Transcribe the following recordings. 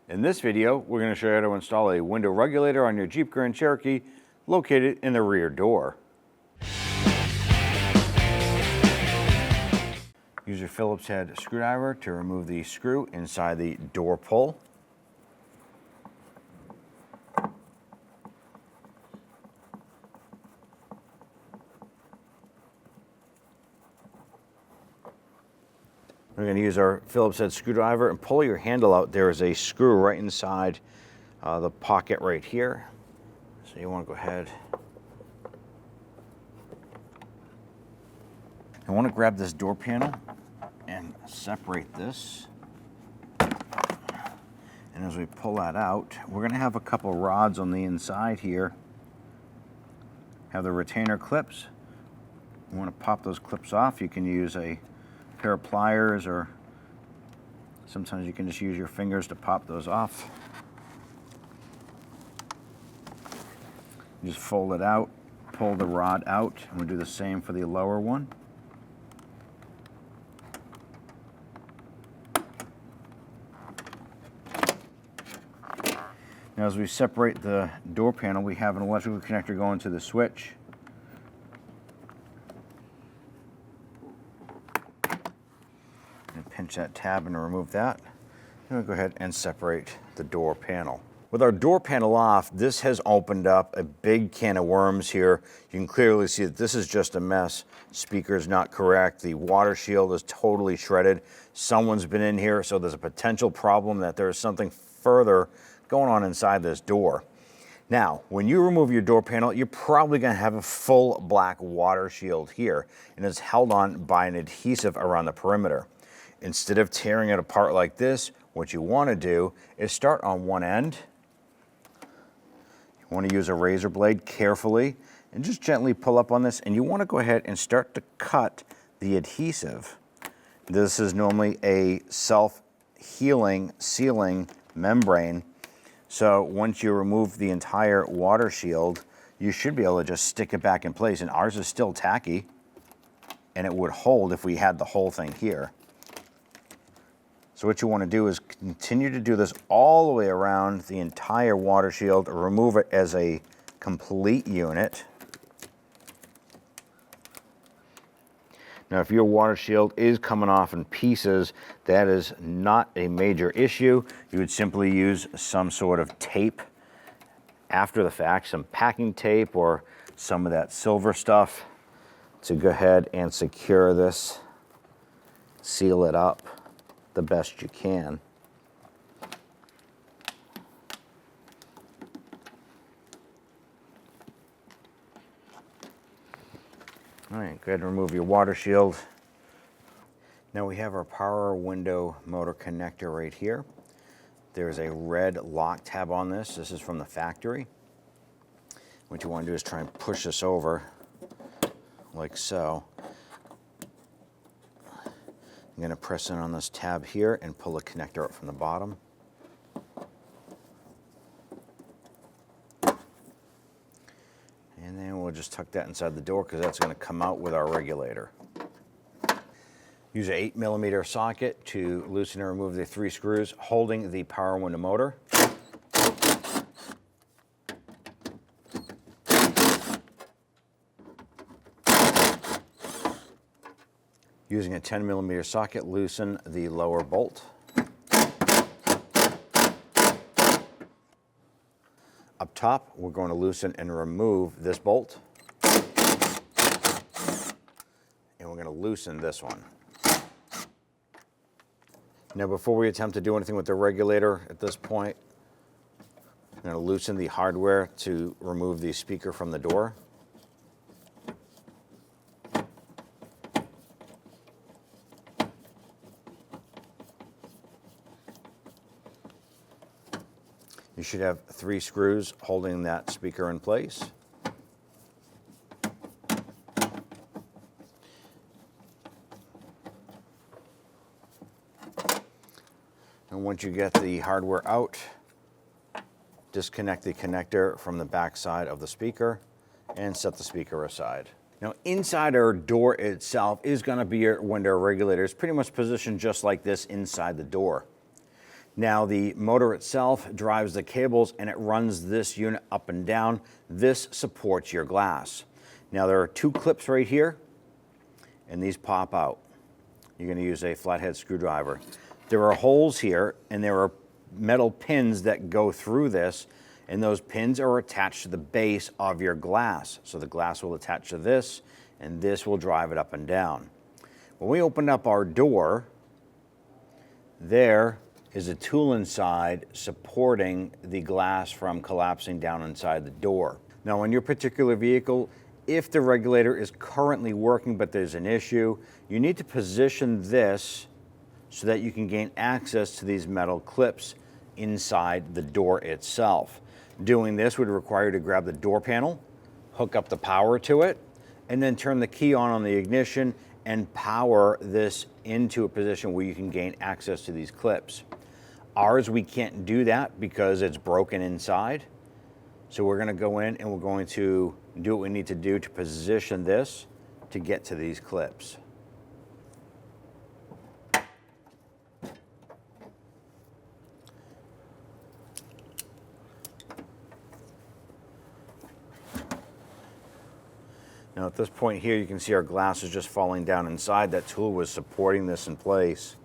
In this video, we're going to show you how to install a window regulator on your Jeep Grand Cherokee located in the rear door. Use your Phillips head screwdriver to remove the screw inside the door pull. We're going to use our Phillips head screwdriver and pull your handle out. There is a screw right inside the pocket right here. So you want to go ahead and want to grab this door panel and separate this. And as we pull that out, we're going to have a couple rods on the inside here. Have the retainer clips. You want to pop those clips off. You can use a pair of pliers, or sometimes you can just use your fingers to pop those off. Just fold it out, pull the rod out, and we'll do the same for the lower one. Now as we separate the door panel, we have an electrical connector going to the switch. Pinch that tab and remove that. And we'll go ahead and separate the door panel. With our door panel off, this has opened up a big can of worms here. You can clearly see that this is just a mess. Speaker is not correct. The water shield is totally shredded. Someone's been in here, so there's a potential problem that there's something further going on inside this door. Now, when you remove your door panel, you're probably going to have a full black water shield here, and it's held on by an adhesive around the perimeter. Instead of tearing it apart like this, what you want to do is start on one end. You want to use a razor blade carefully and just gently pull up on this, and you want to go ahead and start to cut the adhesive. This is normally a self-healing, sealing membrane. So once you remove the entire water shield, you should be able to just stick it back in place, and ours is still tacky, and it would hold if we had the whole thing here. So what you want to do is continue to do this all the way around the entire water shield, or remove it as a complete unit. Now, if your water shield is coming off in pieces, that is not a major issue. You would simply use some sort of tape after the fact, some packing tape or some of that silver stuff, to go ahead and secure this, seal it up the best you can. All right, go ahead and remove your water shield. Now we have our power window motor connector right here. There's a red lock tab on this. This is from the factory. What you want to do is try and push this over like so. I'm going to press in on this tab here and pull the connector up from the bottom. And then we'll just tuck that inside the door, because that's going to come out with our regulator. Use an 8mm socket to loosen and remove the 3 screws holding the power window motor. Using a 10mm socket, loosen the lower bolt. Up top, we're going to loosen and remove this bolt. And we're going to loosen this one. Now, before we attempt to do anything with the regulator at this point, I'm going to loosen the hardware to remove the speaker from the door. You should have 3 screws holding that speaker in place. And once you get the hardware out, disconnect the connector from the back side of the speaker and set the speaker aside. Now, inside our door itself is going to be your window regulator. It's pretty much positioned just like this inside the door. Now the motor itself drives the cables and it runs this unit up and down. This supports your glass. Now there are two clips right here and these pop out. You're going to use a flathead screwdriver. There are holes here and there are metal pins that go through this, and those pins are attached to the base of your glass. So the glass will attach to this and this will drive it up and down. When we open up our door, there is a tool inside supporting the glass from collapsing down inside the door. Now on your particular vehicle, if the regulator is currently working but there's an issue, you need to position this so that you can gain access to these metal clips inside the door itself. Doing this would require you to grab the door panel, hook up the power to it, and then turn the key on the ignition and power this into a position where you can gain access to these clips. Ours, we can't do that because it's broken inside. So we're going to go in and we're going to do what we need to do to position this to get to these clips. Now at this point here, you can see our glass is just falling down inside. That tool was supporting this in place.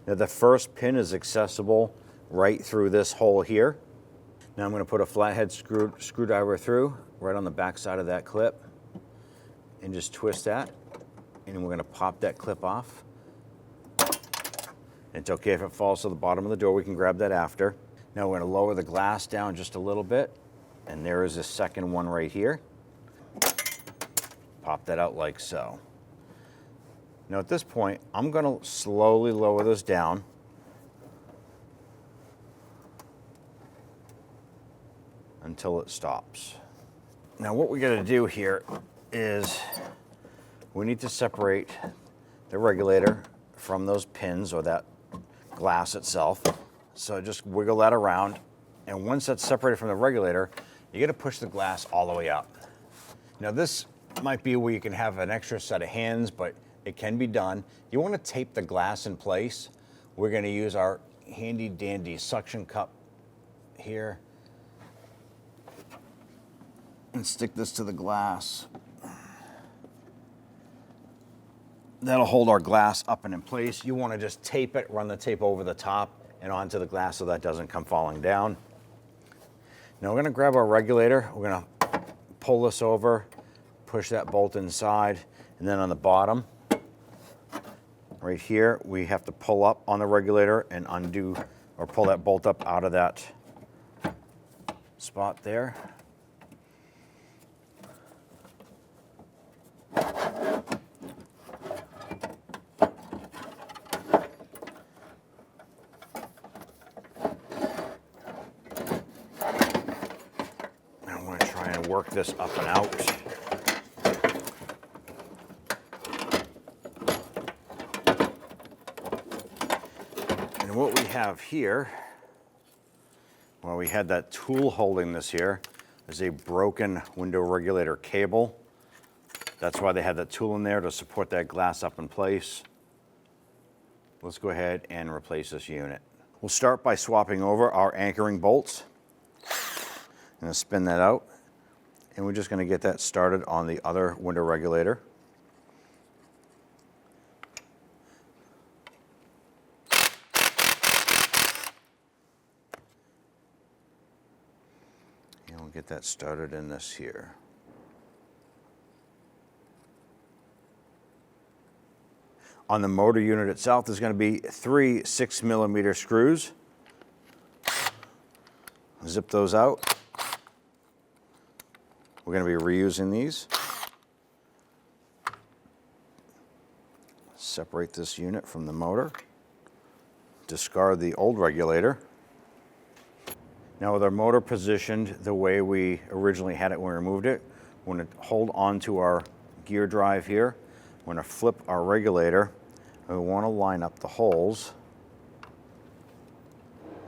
Now the first pin is accessible right through this hole here. Now I'm going to put a flathead screwdriver through right on the back side of that clip and just twist that, and we're going to pop that clip off. It's okay if it falls to the bottom of the door, we can grab that after. Now we're going to lower the glass down just a little bit, and there is a second one right here. Pop that out like so. Now at this point, I'm going to slowly lower this down. Until it stops. Now what we got to do here is we need to separate the regulator from those pins or that glass itself. So just wiggle that around, and once that's separated from the regulator, you got to push the glass all the way up. Now this might be where you can have an extra set of hands, but it can be done. You want to tape the glass in place. We're going to use our handy dandy suction cup here and stick this to the glass. That'll hold our glass up and in place. You want to just tape it, run the tape over the top and onto the glass so that doesn't come falling down. Now we're going to grab our regulator. We're going to pull this over, push that bolt inside, and then on the bottom, right here, we have to pull up on the regulator and undo or pull that bolt up out of that spot there. Work this up and out. And what we have here, well, we had that tool holding this here, is a broken window regulator cable. That's why they had that tool in there, to support that glass up in place. Let's go ahead and replace this unit. We'll start by swapping over our anchoring bolts. I'm going to spin that out. And we're just going to get that started on the other window regulator. And we'll get that started in this here. On the motor unit itself, there's going to be 3 6mm screws. Zip those out. We're going to be reusing these. Separate this unit from the motor. Discard the old regulator. Now with our motor positioned the way we originally had it when we removed it, we're going to hold on to our gear drive here. We're going to flip our regulator, and we want to line up the holes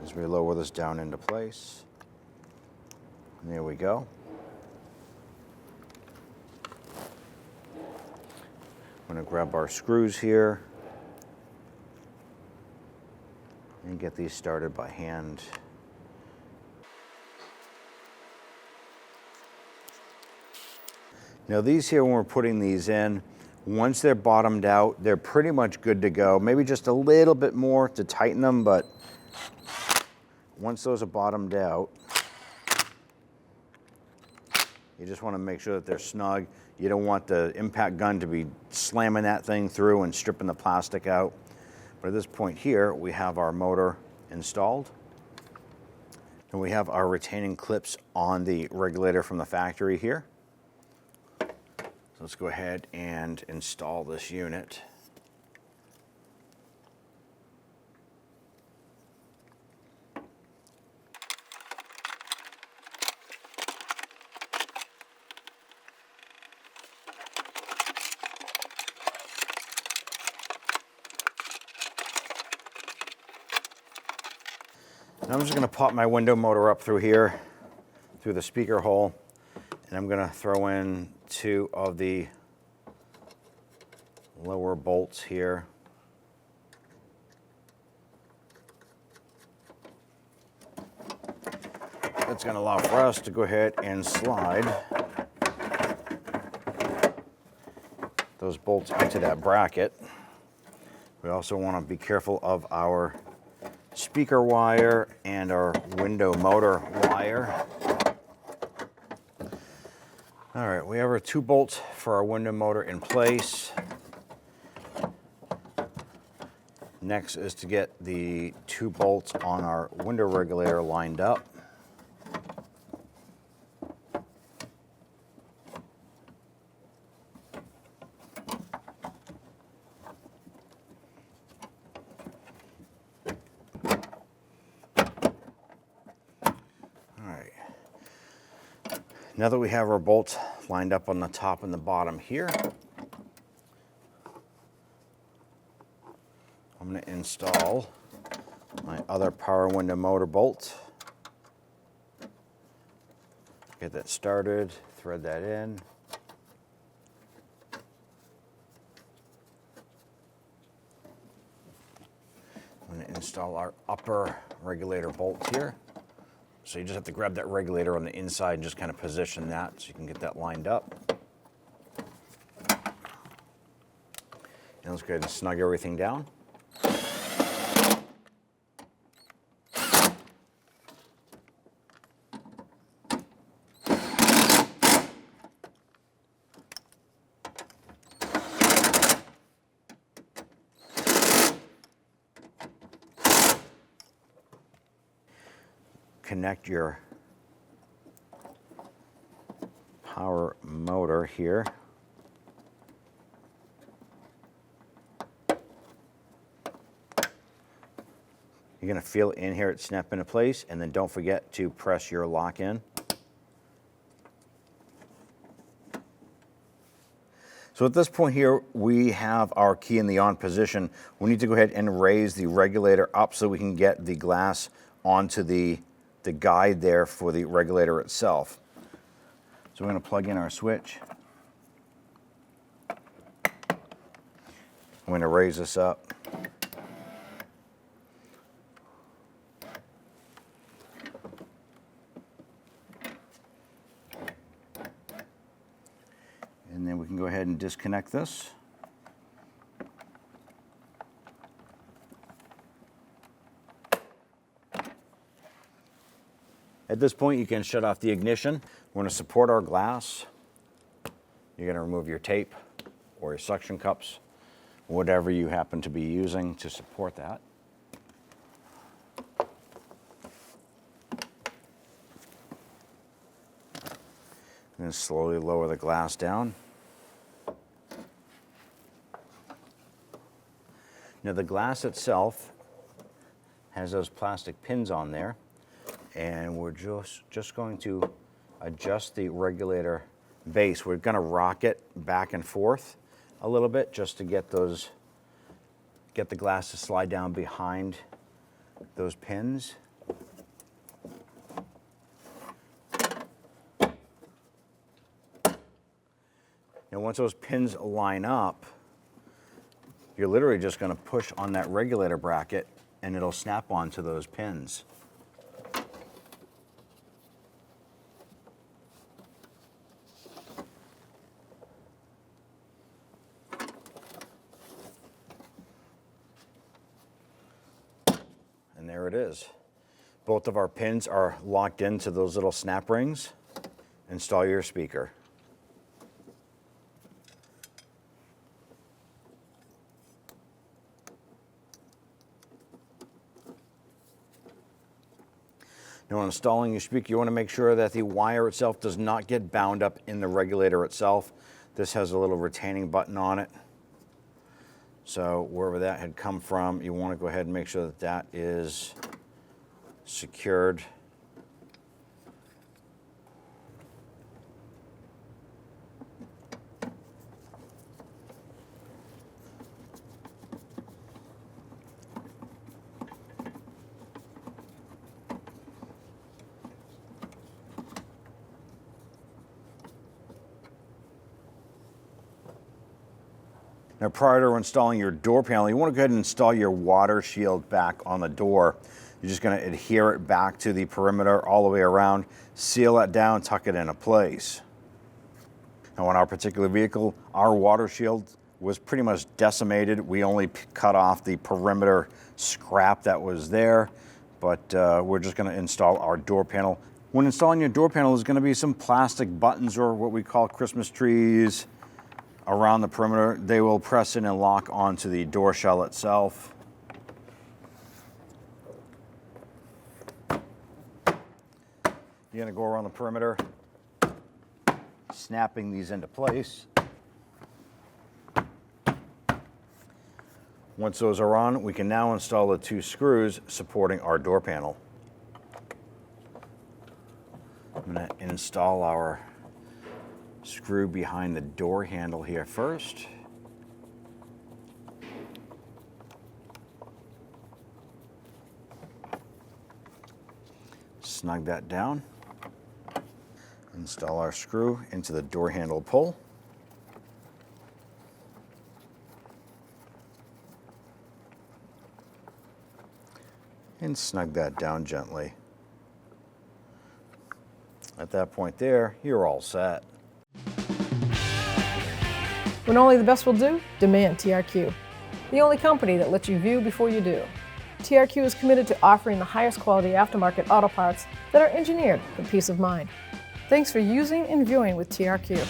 as we lower this down into place. And there we go. I'm going to grab our screws here and get these started by hand. Now these here, when we're putting these in, once they're bottomed out, they're pretty much good to go. Maybe just a little bit more to tighten them, but once those are bottomed out, you just want to make sure that they're snug. You don't want the impact gun to be slamming that thing through and stripping the plastic out. But at this point here, we have our motor installed. And we have our retaining clips on the regulator from the factory here. So let's go ahead and install this unit. I'm just going to pop my window motor up through here, through the speaker hole, and I'm going to throw in 2 of the lower bolts here. That's going to allow for us to go ahead and slide those bolts into that bracket. We also want to be careful of our speaker wire and our window motor wire. All right, we have our 2 bolts for our window motor in place. Next is to get the 2 bolts on our window regulator lined up. Now that we have our bolts lined up on the top and the bottom here, I'm going to install my other power window motor bolt. Get that started, thread that in. I'm going to install our upper regulator bolts here. So you just have to grab that regulator on the inside and just kind of position that so you can get that lined up. And let's go ahead and snug everything down. Connect your power motor here. You're going to feel it in here, it snap into place, and then don't forget to press your lock in. So at this point here, we have our key in the on position. We need to go ahead and raise the regulator up so we can get the glass onto the guide there for the regulator itself. So we're going to plug in our switch. I'm going to raise this up. And then we can go ahead and disconnect this. At this point, you can shut off the ignition. We're going to support our glass. You're going to remove your tape or your suction cups, whatever you happen to be using to support that. And then slowly lower the glass down. Now the glass itself has those plastic pins on there. And we're just going to adjust the regulator base. We're going to rock it back and forth a little bit just to get the glass to slide down behind those pins. Now once those pins line up, You're literally just going to push on that regulator bracket and it'll snap onto those pins. And there it is. Both of our pins are locked into those little snap rings. Install your speaker. Now, when installing your speaker, you want to make sure that the wire itself does not get bound up in the regulator itself. This has a little retaining button on it. So wherever that had come from, you want to go ahead and make sure that that is secured. Now, prior to installing your door panel, you want to go ahead and install your water shield back on the door. You're just going to adhere it back to the perimeter all the way around, seal it down, tuck it into place. Now, on our particular vehicle, our water shield was pretty much decimated. We only cut off the perimeter scrap that was there, but we're just going to install our door panel. When installing your door panel, there's going to be some plastic buttons or what we call Christmas trees around the perimeter. They will press in and lock onto the door shell itself. You're going to go around the perimeter, snapping these into place. Once those are on, we can now install the 2 screws supporting our door panel. I'm going to install our screw behind the door handle here first. Snug that down. Install our screw into the door handle pull. And snug that down gently. At that point there, you're all set. When only the best will do, demand TRQ. The only company that lets you view before you do. TRQ is committed to offering the highest quality aftermarket auto parts that are engineered for peace of mind. Thanks for using and viewing with TRQ.